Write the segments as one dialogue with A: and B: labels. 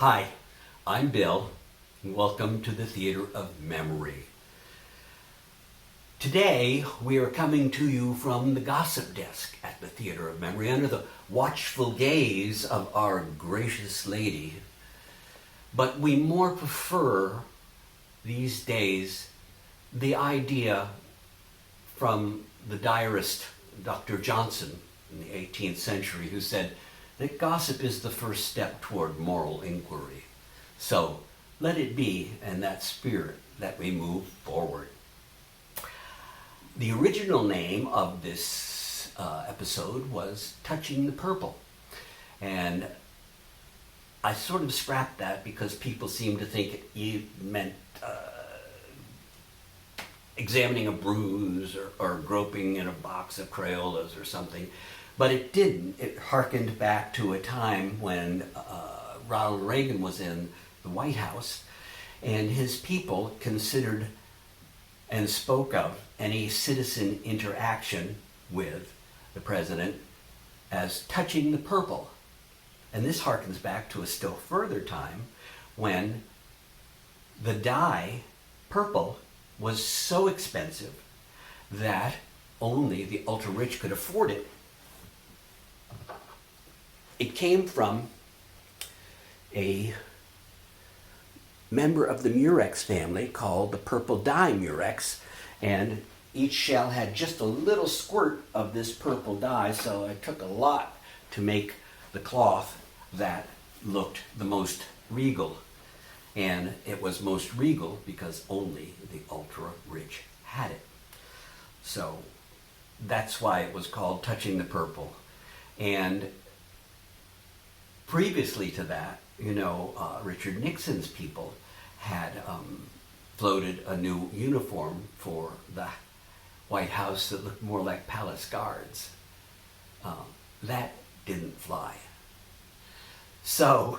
A: Hi, I'm Bill, and welcome to the Theater of Memory. Today, we are coming to you from the gossip desk at the Theater of Memory under the watchful gaze of our gracious lady. But we more prefer these days the idea from the diarist Dr. Johnson in the 18th century, who said that gossip is the first step toward moral inquiry. So let it be in that spirit that we move forward. The original name of this episode was Touching the Purple. And I sort of scrapped that because people seem to think it meant examining a bruise or groping in a box of Crayolas or something. But it didn't. It harkened back to a time when Ronald Reagan was in the White House, and his people considered and spoke of any citizen interaction with the president as touching the purple. And this harkens back to a still further time when the dye purple was so expensive that only the ultra-rich could afford it. It came from a member of the Murex family called the purple dye Murex, and each shell had just a little squirt of this purple dye, so it took a lot to make the cloth that looked the most regal. And it was most regal because only the ultra-rich had it. So that's why it was called Touching the Purple. And previously to that, Richard Nixon's people had floated a new uniform for the White House that looked more like palace guards. That didn't fly. So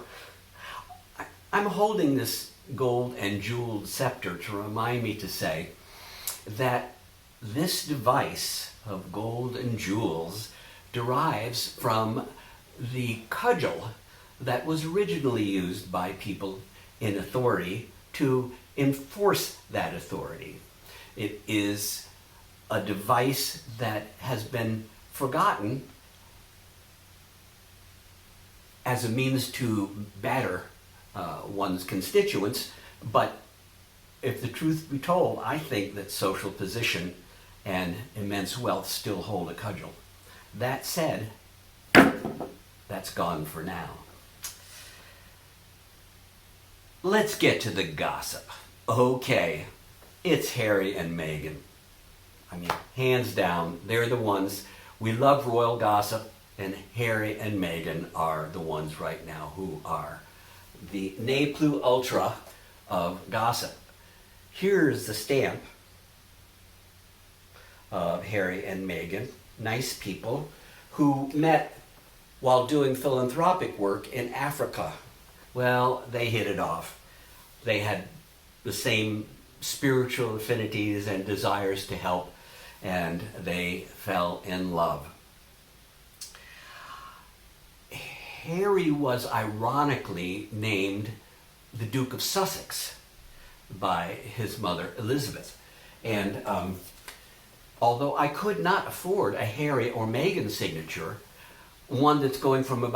A: I'm holding this gold and jeweled scepter to remind me to say that this device of gold and jewels derives from the cudgel that was originally used by people in authority to enforce that authority. It is a device that has been forgotten as a means to batter one's constituents, but if the truth be told, I think that social position and immense wealth still hold a cudgel. That said, that's gone for now. Let's get to the gossip. Okay, it's Harry and Meghan. I mean, hands down, they're the ones. We love royal gossip, and Harry and Meghan are the ones right now who are the ne plus ultra of gossip. Here's the stamp of Harry and Meghan, nice people who met while doing philanthropic work in Africa. Well, they hit it off. They had the same spiritual affinities and desires to help, and they fell in love. Harry was ironically named the Duke of Sussex by his mother Elizabeth. And although I could not afford a Harry or Meghan signature, one that's going from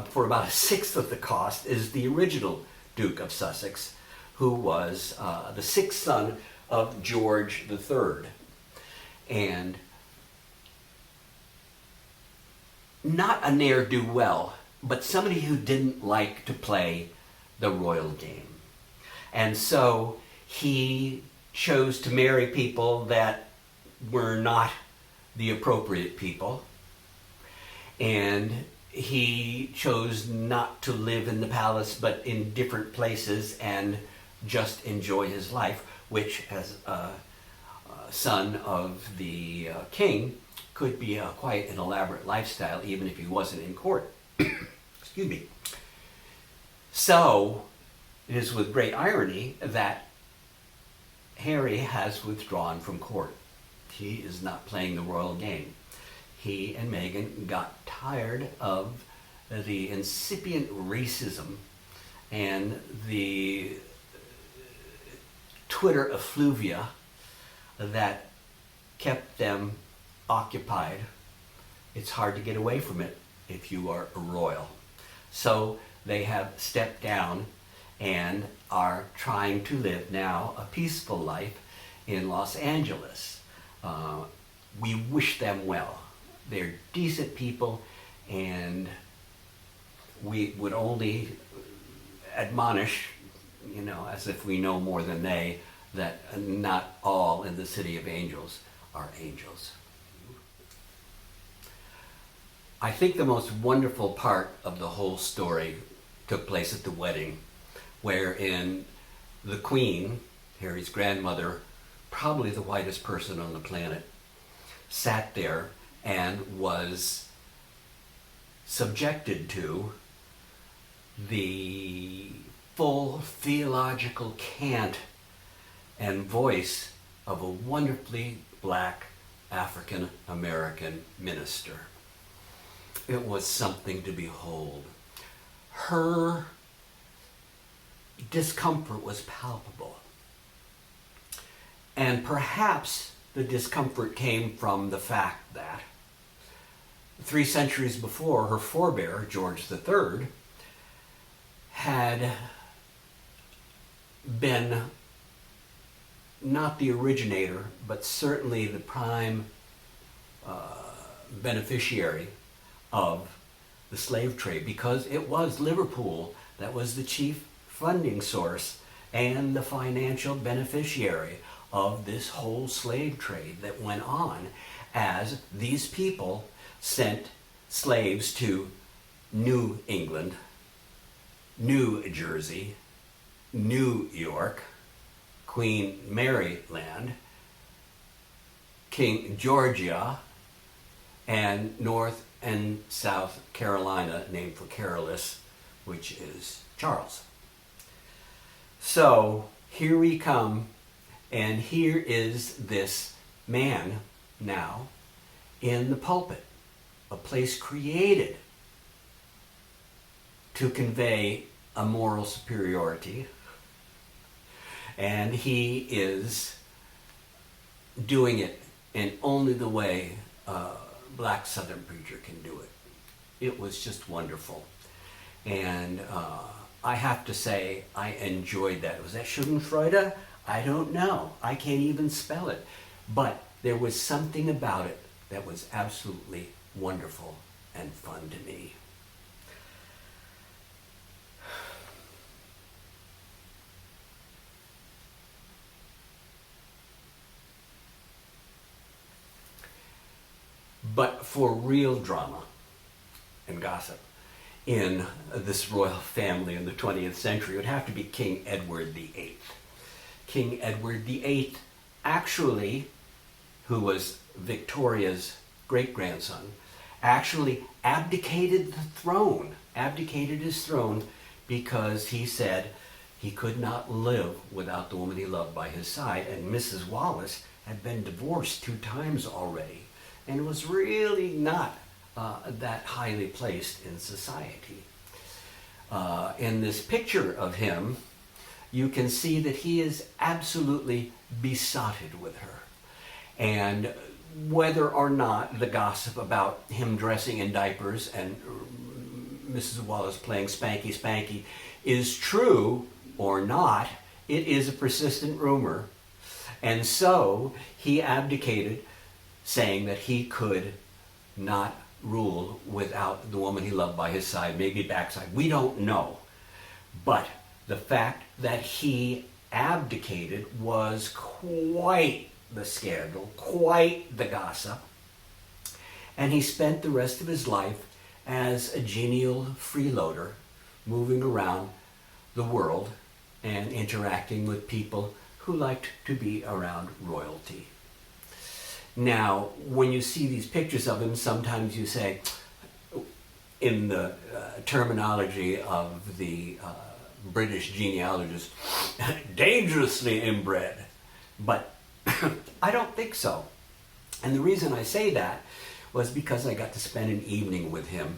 A: for about a sixth of the cost is the original Duke of Sussex, who was the sixth son of George III. And not a ne'er-do-well, but somebody who didn't like to play the royal game. And so he chose to marry people that were not the appropriate people. And he chose not to live in the palace, but in different places and just enjoy his life, which as a son of the king could be quite an elaborate lifestyle, even if he wasn't in court. Excuse me. So it is with great irony that Harry has withdrawn from court. He is not playing the royal game. He and Meghan got tired of the incipient racism and the Twitter effluvia that kept them occupied. It's hard to get away from it if you are a royal. So they have stepped down and are trying to live now a peaceful life in Los Angeles. We wish them well. They're decent people, and we would only admonish, as if we know more than they, that not all in the City of Angels are angels. I think the most wonderful part of the whole story took place at the wedding, wherein the Queen, Harry's grandmother, probably the whitest person on the planet, sat there and was subjected to the full theological cant and voice of a wonderfully black African American minister. It was something to behold. Her discomfort was palpable. And perhaps the discomfort came from the fact that 3 centuries before, her forebear, George III, had been not the originator, but certainly the prime beneficiary of the slave trade, because it was Liverpool that was the chief funding source and the financial beneficiary of this whole slave trade that went on as these people sent slaves to New England, New Jersey, New York, Queen Mary Land, King Georgia, and North and South Carolina, named for Carolus, which is Charles. So here we come, and here is this man now in the pulpit, a place created to convey a moral superiority, and he is doing it in only the way a black Southern preacher can do it. It was just wonderful. And I have to say, I enjoyed that. Was that Schadenfreude? I don't know. I can't even spell it. But there was something about it that was absolutely wonderful and fun to me. But for real drama and gossip in this royal family in the 20th century, it would have to be King Edward VIII. King Edward VIII, actually, who was Victoria's great-grandson, actually abdicated his throne because he said he could not live without the woman he loved by his side, and Mrs. Wallace had been divorced 2 times already and was really not that highly placed in society. In this picture of him, you can see that he is absolutely besotted with her. And whether or not the gossip about him dressing in diapers and Mrs. Wallace playing Spanky Spanky is true or not, it is a persistent rumor. And so he abdicated, saying that he could not rule without the woman he loved by his side, maybe backside. We don't know. But the fact that he abdicated was quite the scandal, quite the gossip. And he spent the rest of his life as a genial freeloader, moving around the world and interacting with people who liked to be around royalty. Now, when you see these pictures of him, sometimes you say, in the terminology of the British genealogist, dangerously inbred. But I don't think so. And the reason I say that was because I got to spend an evening with him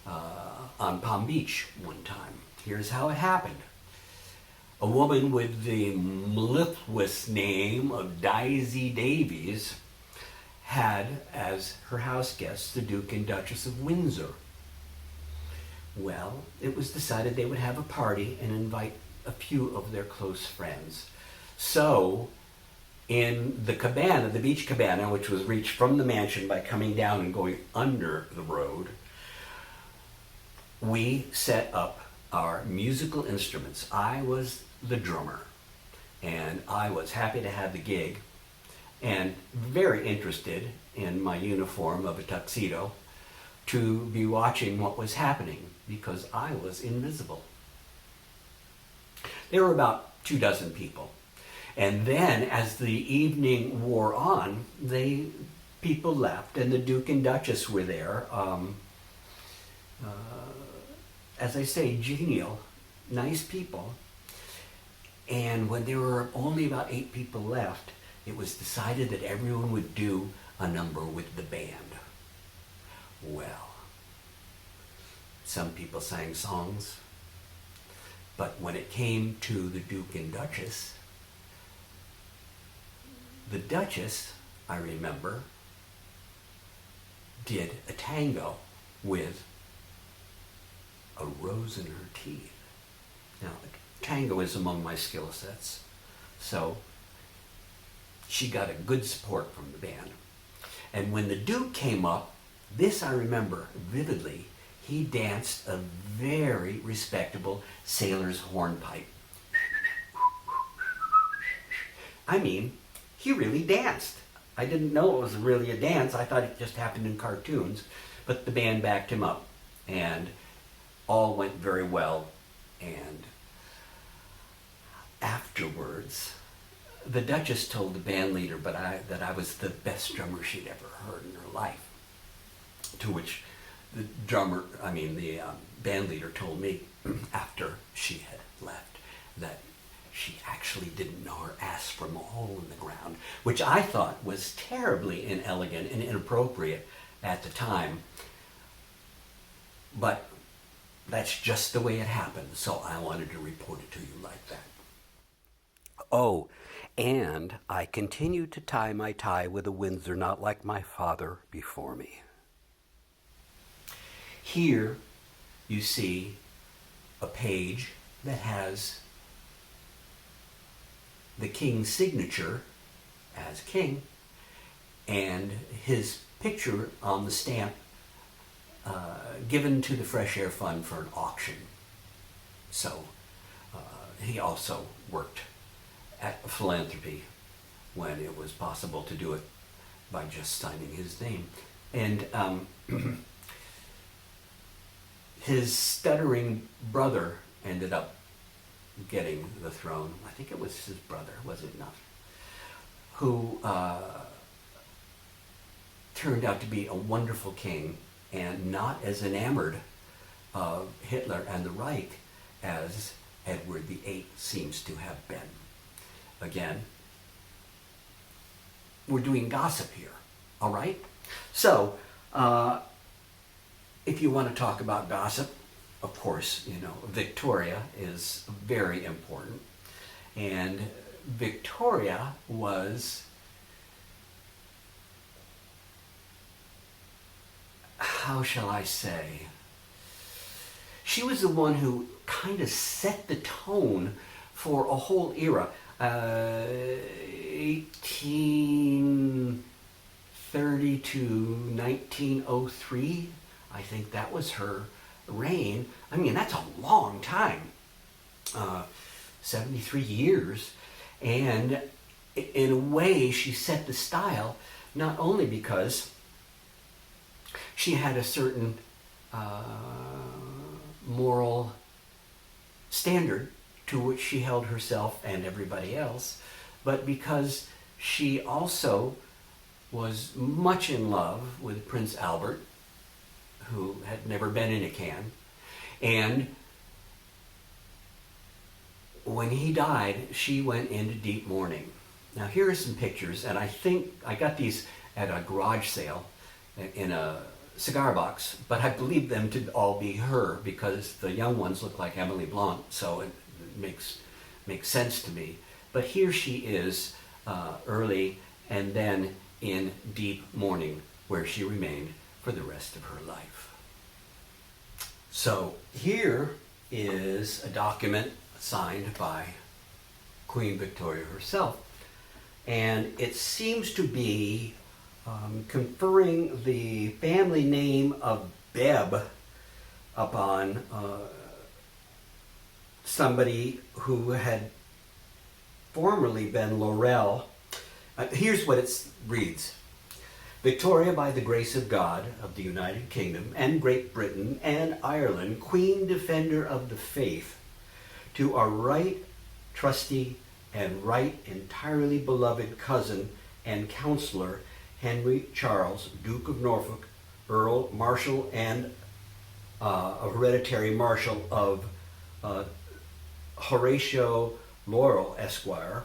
A: on Palm Beach one time. Here's how it happened. A woman with the mellifluous name of Daisy Davies had as her house guests the Duke and Duchess of Windsor. Well, it was decided they would have a party and invite a few of their close friends. So, in the cabana, the beach cabana, which was reached from the mansion by coming down and going under the road, we set up our musical instruments. I was the drummer, and I was happy to have the gig, and very interested in my uniform of a tuxedo to be watching what was happening, because I was invisible. There were about 24 people. And then, as the evening wore on, people left, and the Duke and Duchess were there. As I say, genial, nice people. And when there were only about 8 people left, it was decided that everyone would do a number with the band. Well, some people sang songs, but when it came to the Duke and Duchess, the Duchess, I remember, did a tango with a rose in her teeth. Now, tango is among my skill sets, so she got a good support from the band. And when the Duke came up, this I remember vividly, he danced a very respectable sailor's hornpipe. I mean, he really danced. I didn't know it was really a dance. I thought it just happened in cartoons. But the band backed him up, and all went very well. And afterwards, the Duchess told the band leader that I was the best drummer she'd ever heard in her life. To which the band leader told me after she had left that she actually didn't know her ass from a hole in the ground, which I thought was terribly inelegant and inappropriate at the time. But that's just the way it happened, so I wanted to report it to you like that. Oh, and I continued to tie my tie with a Windsor, not like my father before me. Here you see a page that has the king's signature as king and his picture on the stamp given to the Fresh Air Fund for an auction. So he also worked at philanthropy when it was possible to do it by just signing his name. And his stuttering brother ended up getting the throne. I think it was his brother, was it not? Who turned out to be a wonderful king and not as enamored of Hitler and the Reich as Edward VIII seems to have been. Again, we're doing gossip here, all right? So, if you want to talk about gossip, of course, Victoria is very important. And Victoria was, how shall I say, she was the one who kind of set the tone for a whole era. 1830 to 1903, I think that was her reign. I mean, that's a long time. 73 years. And in a way, she set the style, not only because she had a certain moral standard to which she held herself and everybody else, but because she also was much in love with Prince Albert, who had never been in a can. And when he died, she went into deep mourning. Now here are some pictures, and I think I got these at a garage sale in a cigar box, but I believe them to all be her because the young ones look like Emily Blunt, so it makes sense to me. But here she is, early and then in deep mourning, where she remained for the rest of her life. So here is a document signed by Queen Victoria herself, and it seems to be conferring the family name of Bebb upon somebody who had formerly been Laurel. Here's what it reads. Victoria, by the grace of God, of the United Kingdom and Great Britain and Ireland, Queen Defender of the Faith, to our right trusty and right entirely beloved cousin and counselor, Henry Charles, Duke of Norfolk, Earl, Marshal, and a hereditary Marshal of Horatio Laurel, Esquire,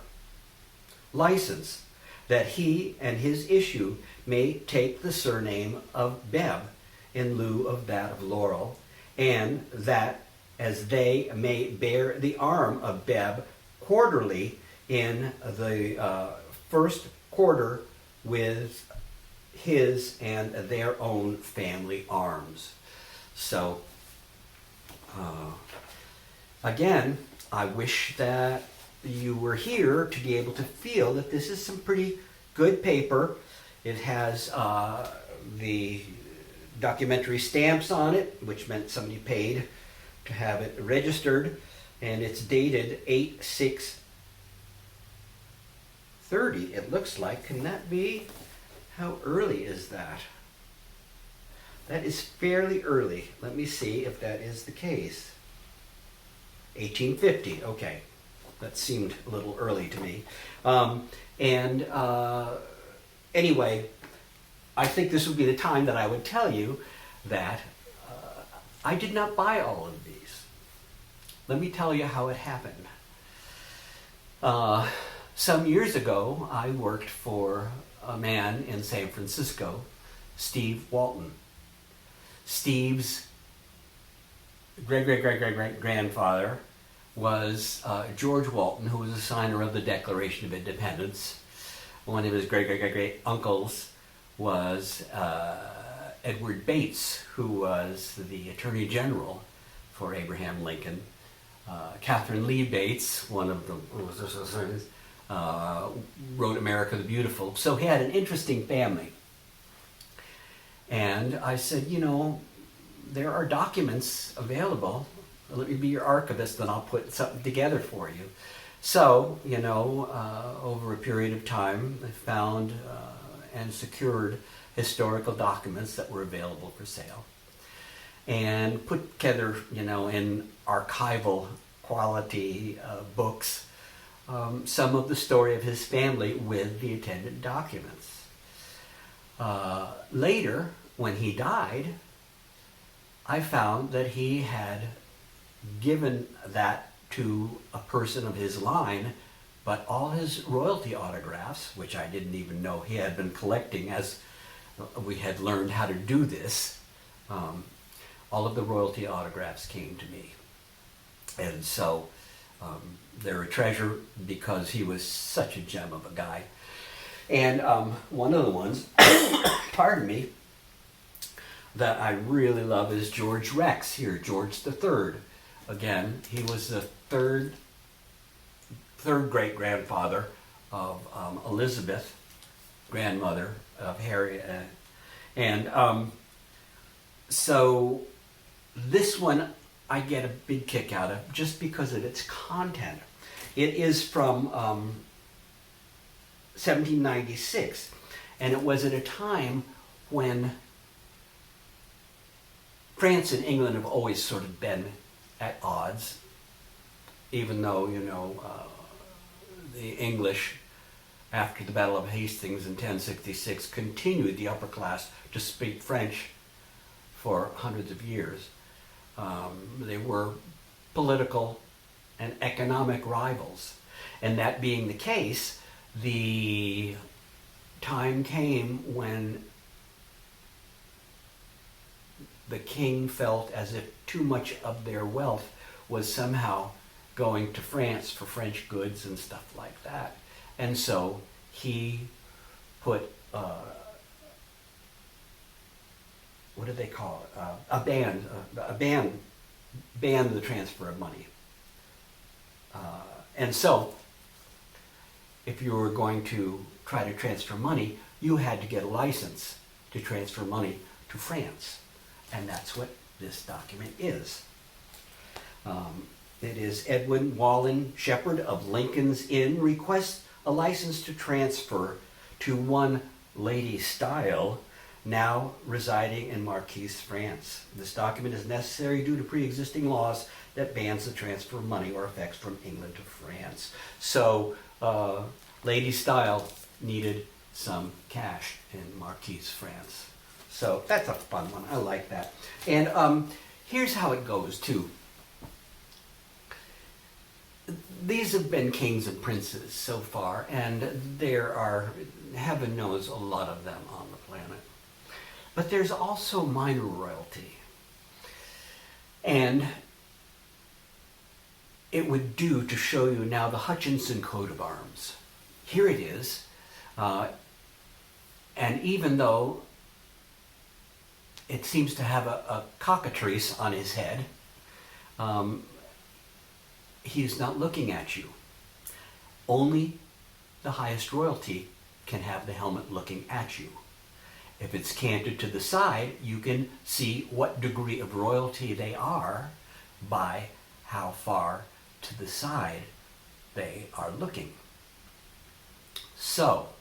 A: license that he and his issue may take the surname of Bebb in lieu of that of Laurel, and that as they may bear the arm of Bebb quarterly in the first quarter with his and their own family arms. So, again, I wish that you were here to be able to feel that this is some pretty good paper. It has the documentary stamps on it, which meant somebody paid to have it registered, and it's dated 8/6/30, it looks like. Can that be? How early is that? That is fairly early. Let me see if that is the case. 1850, okay. That seemed a little early to me. Anyway, I think this would be the time that I would tell you that I did not buy all of these. Let me tell you how it happened. Some years ago, I worked for a man in San Francisco, Steve Walton. Steve's great-great-great-great-grandfather was George Walton, who was a signer of the Declaration of Independence. One of his great-great-great-great uncles was Edward Bates, who was the Attorney General for Abraham Lincoln. Catherine Lee Bates, one of the wrote America the Beautiful. So he had an interesting family. And I said, you know, there are documents available. Let me be your archivist and I'll put something together for you. So, you know, over a period of time, I found and secured historical documents that were available for sale. And put together, you know, in archival quality books, some of the story of his family with the attendant documents. Later, when he died, I found that he had given that to a person of his line, but all his royalty autographs, which I didn't even know he had been collecting as we had learned how to do this, all of the royalty autographs came to me. And so they're a treasure because he was such a gem of a guy. And one of the ones, pardon me, that I really love is George Rex here, George III. Again, he was the third great-grandfather of Elizabeth, grandmother of Harry. So this one I get a big kick out of just because of its content. It is from 1796, and it was at a time when France and England have always sort of been at odds, even though, you know, the English, after the Battle of Hastings in 1066, continued, the upper class, to speak French for hundreds of years. They were political and economic rivals. And that being the case, the time came when the king felt as if too much of their wealth was somehow going to France for French goods and stuff like that. And so he put, what do they call it? Banned the transfer of money. And so, if you were going to try to transfer money, you had to get a license to transfer money to France. And that's what this document is. It is Edwin Wallen Shepherd of Lincoln's Inn requests a license to transfer to one Lady Style, now residing in Marquise, France. This document is necessary due to pre-existing laws that bans the transfer of money or effects from England to France. So, Lady Style needed some cash in Marquise, France. So that's a fun one. I like that. And here's how it goes, too. These have been kings and princes so far, and there are, heaven knows, a lot of them on the planet. But there's also minor royalty. And it would do to show you now the Hutchinson coat of arms. Here it is. And even though it seems to have a cockatrice on his head, he's not looking at you. Only the highest royalty can have the helmet looking at you. If it's canted to the side, you can see what degree of royalty they are by how far to the side they are looking. So,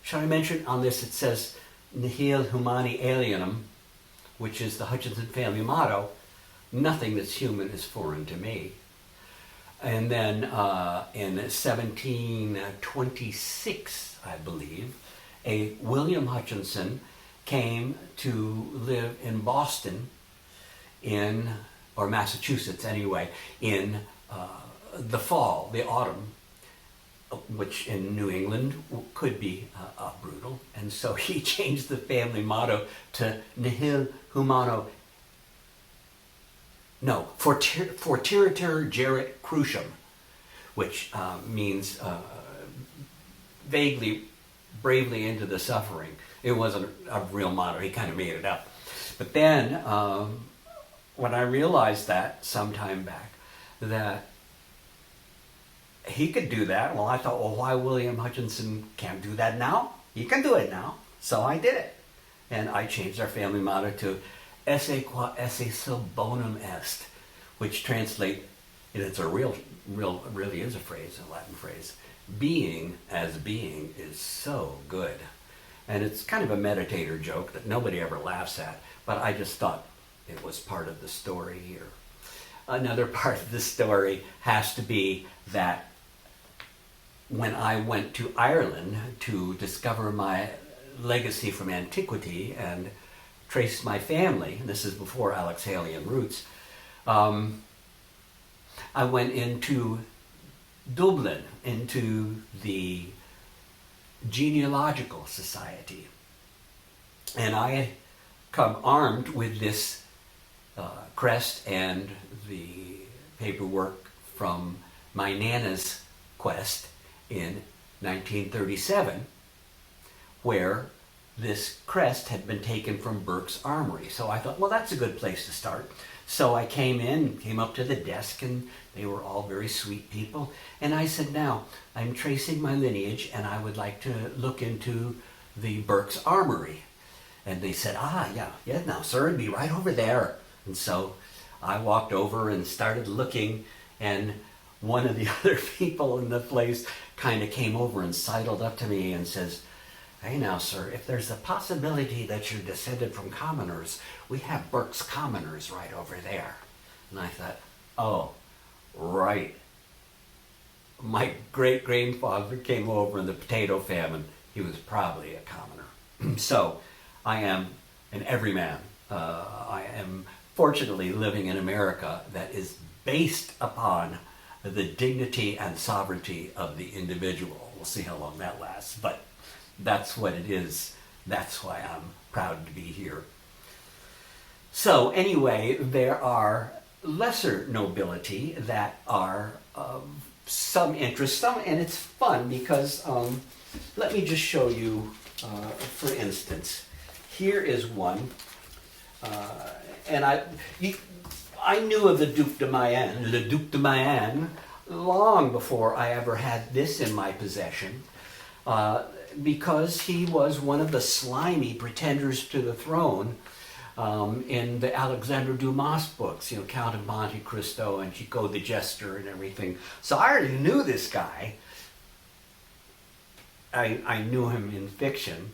A: shall I mention on this, it says Nihil Humani Alienum, which is the Hutchinson family motto, nothing that's human is foreign to me. And then in 1726, I believe, a William Hutchinson came to live in Boston, or Massachusetts anyway, in the fall, the autumn, which in New England could be brutal. And so he changed the family motto to Nihil Humano, Fortiter Gerit Crucium, which means vaguely, bravely into the suffering. It wasn't a real motto, he kind of made it up. But then, when I realized that sometime back, that he could do that, well, I thought, well, why William Hutchinson can't do that now? He can do it now. So I did it. And I changed our family motto to Esse qua esse sub bonum est, which translate, and it's a really is a phrase, a Latin phrase, being as being is so good. And it's kind of a meditator joke that nobody ever laughs at, but I just thought it was part of the story here. Another part of the story has to be that when I went to Ireland to discover my legacy from antiquity and trace my family, and this is before Alexalian roots, I went into Dublin, into the genealogical society. And I had come armed with this crest and the paperwork from my Nana's quest in 1937, where this crest had been taken from Burke's Armory. So I thought, well, that's a good place to start. So I came up to the desk, and they were all very sweet people. And I said, now, I'm tracing my lineage, and I would like to look into the Burke's Armory. And they said, yeah, now, sir, it'd be right over there. And so I walked over and started looking, and one of the other people in the place kind of came over and sidled up to me and says, hey now, sir, if there's a possibility that you're descended from commoners, we have Burke's Commoners right over there. And I thought, oh, right. My great-grandfather came over in the potato famine. He was probably a commoner. So I am an everyman. I am fortunately living in America that is based upon the dignity and sovereignty of the individual. We'll see how long that lasts, but that's what it is. That's why I'm proud to be here. So anyway, there are lesser nobility that are of some interest, and it's fun because let me just show you, for instance, here is one, and I knew of the Duc de Mayenne, Le Duc de Mayenne, long before I ever had this in my possession, because he was one of the slimy pretenders to the throne in the Alexandre Dumas books, you know, Count of Monte Cristo and Chico the Jester and everything. So I already knew this guy. I knew him in fiction,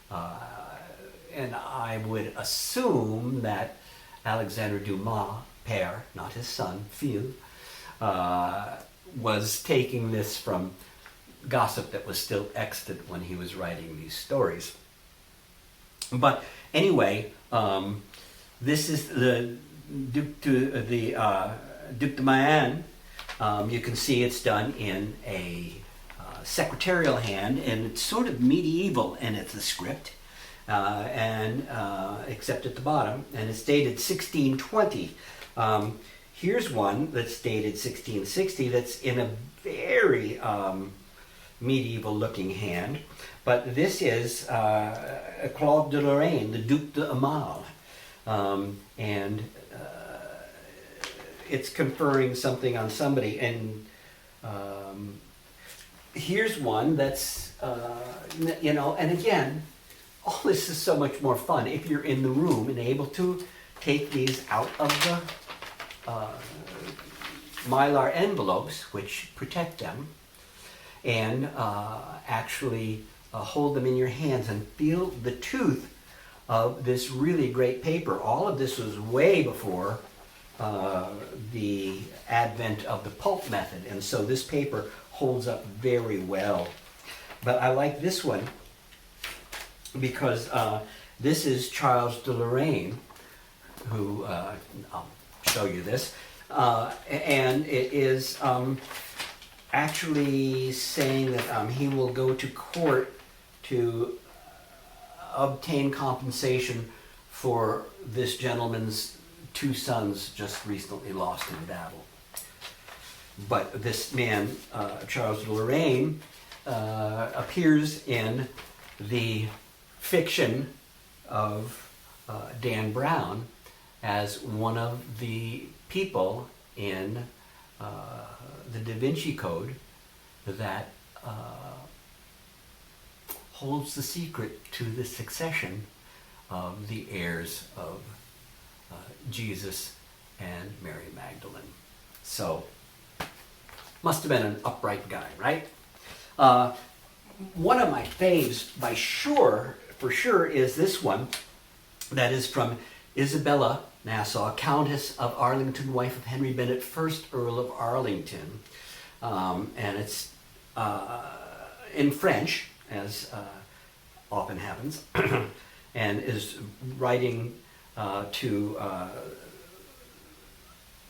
A: and I would assume that Alexandre Dumas, père, not his son, fils, was taking this from gossip that was still extant when he was writing these stories. But anyway, this is the Duc de Mayenne. You can see it's done in a secretarial hand, and it's sort of medieval in its script, and except at the bottom, and it's dated 1620. Here's one that's dated 1660 that's in a very medieval looking hand, but this is Claude de Lorraine, the Duc d'Aumale, and it's conferring something on somebody. And here's one that's, you know, and again, all this is so much more fun if you're in the room and able to take these out of the Mylar envelopes, which protect them, and actually hold them in your hands and feel the tooth of this really great paper. All of this was way before the advent of the pulp method, and so this paper holds up very well. But I like this one because this is Charles de Lorraine, who, I'll show you this, and it is actually saying that he will go to court to obtain compensation for this gentleman's two sons just recently lost in battle. But this man, Charles de Lorraine, appears in the fiction of Dan Brown as one of the people in the Da Vinci Code that holds the secret to the succession of the heirs of Jesus and Mary Magdalene. So, must have been an upright guy, right? One of my faves, for sure, is this one. That is from Isabella Nassau, Countess of Arlington, wife of Henry Bennet, 1st Earl of Arlington. And it's in French, as often happens, and is writing to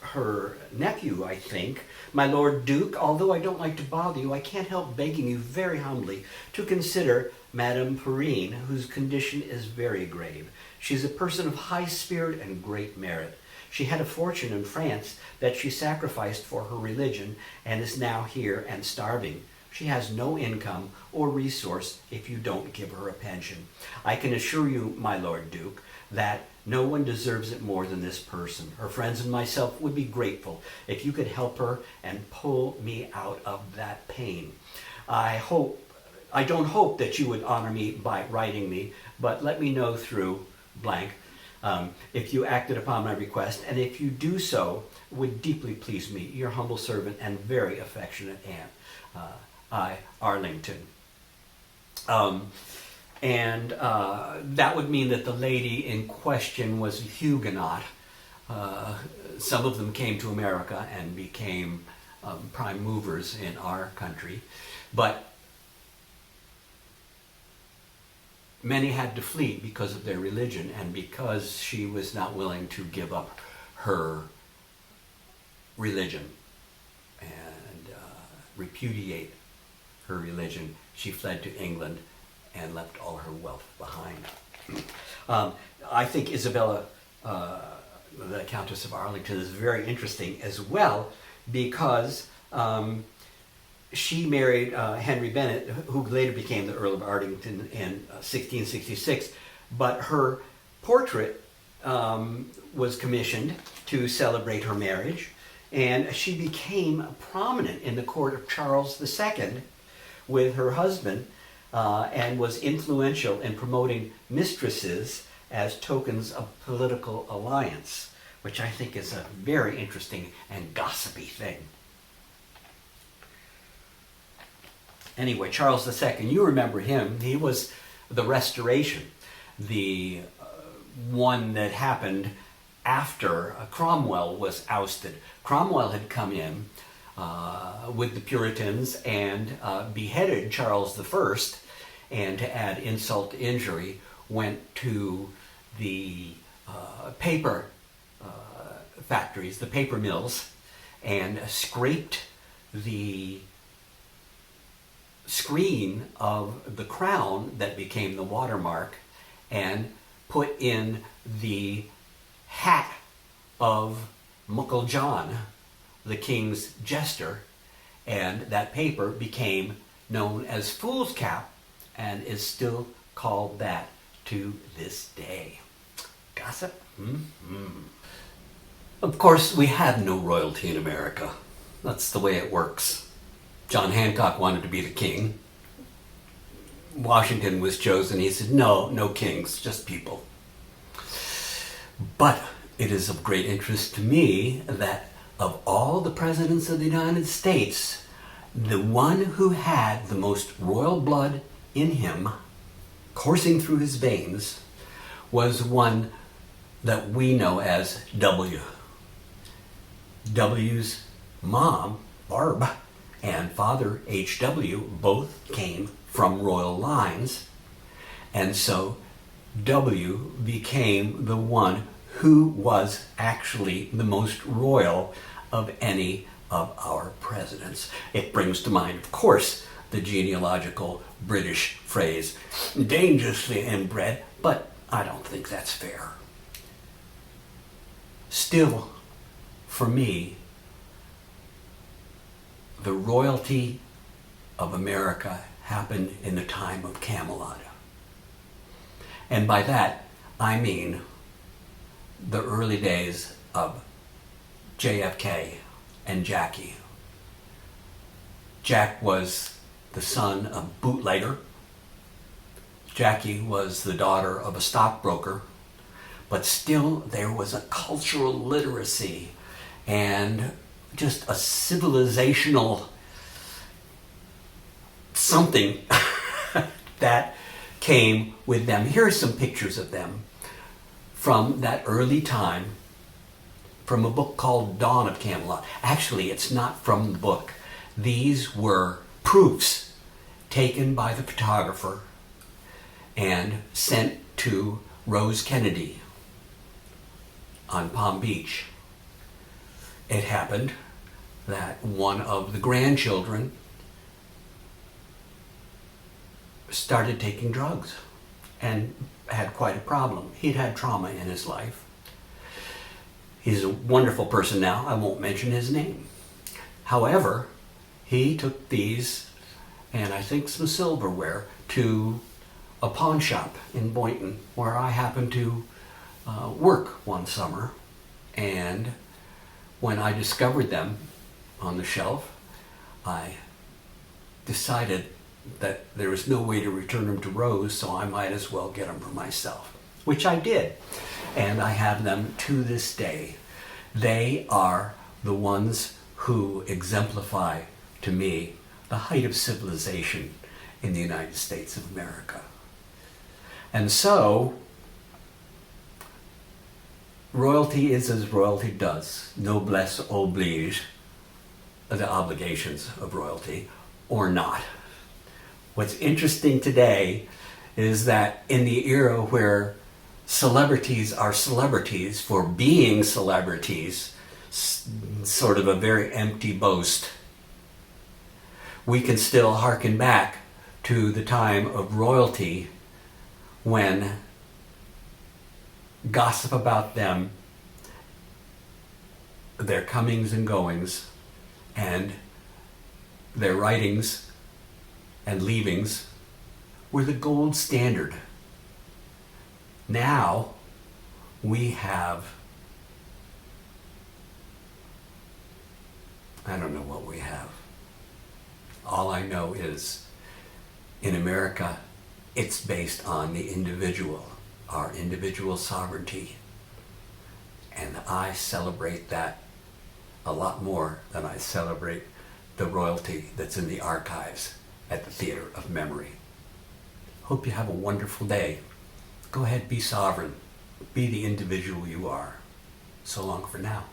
A: her nephew, I think. My Lord Duke, although I don't like to bother you, I can't help begging you very humbly to consider Madame Perrine, whose condition is very grave. She's a person of high spirit and great merit. She had a fortune in France that she sacrificed for her religion and is now here and starving. She has no income or resource if you don't give her a pension. I can assure you, my Lord Duke, that no one deserves it more than this person. Her friends and myself would be grateful if you could help her and pull me out of that pain. I don't hope that you would honor me by writing me, but let me know through blank if you acted upon my request, and if you do so, would deeply please me, your humble servant and very affectionate aunt, I, Arlington. And that would mean that the lady in question was a Huguenot. Some of them came to America and became prime movers in our country, but many had to flee because of their religion and because she was not willing to give up her religion and repudiate her religion. She fled to England and left all her wealth behind. I think Isabella the Countess of Arlington, is very interesting as well because she married Henry Bennett, who later became the Earl of Arlington in 1666. But her portrait was commissioned to celebrate her marriage, and she became prominent in the court of Charles II with her husband, and was influential in promoting mistresses as tokens of political alliance, which I think is a very interesting and gossipy thing. Anyway, Charles II, you remember him. He was the Restoration, the one that happened after Cromwell was ousted. Cromwell had come in with the Puritans and beheaded Charles I, and to add insult to injury, went to the paper factories, the paper mills, and scraped the screen of the crown that became the watermark and put in the hat of Muckle John, the king's jester, and that paper became known as fool's cap and is still called that to this day. Gossip? Mm-hmm. Of course, we had no royalty in America. That's the way it works. John Hancock wanted to be the king. Washington was chosen. He said, no kings, just people. But it is of great interest to me that of all the presidents of the United States, the one who had the most royal blood in him coursing through his veins was one that we know as W. W's mom, Barb, and father, H.W., both came from royal lines, and so W became the one who was actually the most royal of any of our presidents. It brings to mind, of course, the genealogical British phrase, dangerously inbred, but I don't think that's fair. Still, for me, the royalty of America happened in the time of Camelot. And by that, I mean the early days of JFK and Jackie. Jack was the son of a bootlegger. Jackie was the daughter of a stockbroker. But still, there was a cultural literacy and just a civilizational something that came with them. Here are some pictures of them from that early time, from a book called Dawn of Camelot. Actually, it's not from the book. These were proofs taken by the photographer and sent to Rose Kennedy on Palm Beach. It happened that one of the grandchildren started taking drugs and had quite a problem. He'd had trauma in his life. He's a wonderful person now. I won't mention his name. However, he took these and I think some silverware to a pawn shop in Boynton where I happened to work one summer, and when I discovered them on the shelf, I decided that there was no way to return them to Rose, so I might as well get them for myself, which I did, and I have them to this day. They are the ones who exemplify to me the height of civilization in the United States of America. And so, royalty is as royalty does. Noblesse oblige, the obligations of royalty, or not. What's interesting today is that in the era where celebrities are celebrities for being celebrities, sort of a very empty boast, we can still hearken back to the time of royalty when gossip about them, their comings and goings, and their writings and leavings were the gold standard. Now we have, I don't know what we have. All I know is in America, it's based on the individual, our individual sovereignty. And I celebrate that a lot more than I celebrate the royalty that's in the archives at the Theater of Memory. Hope you have a wonderful day. Go ahead, be sovereign. Be the individual you are. So long for now.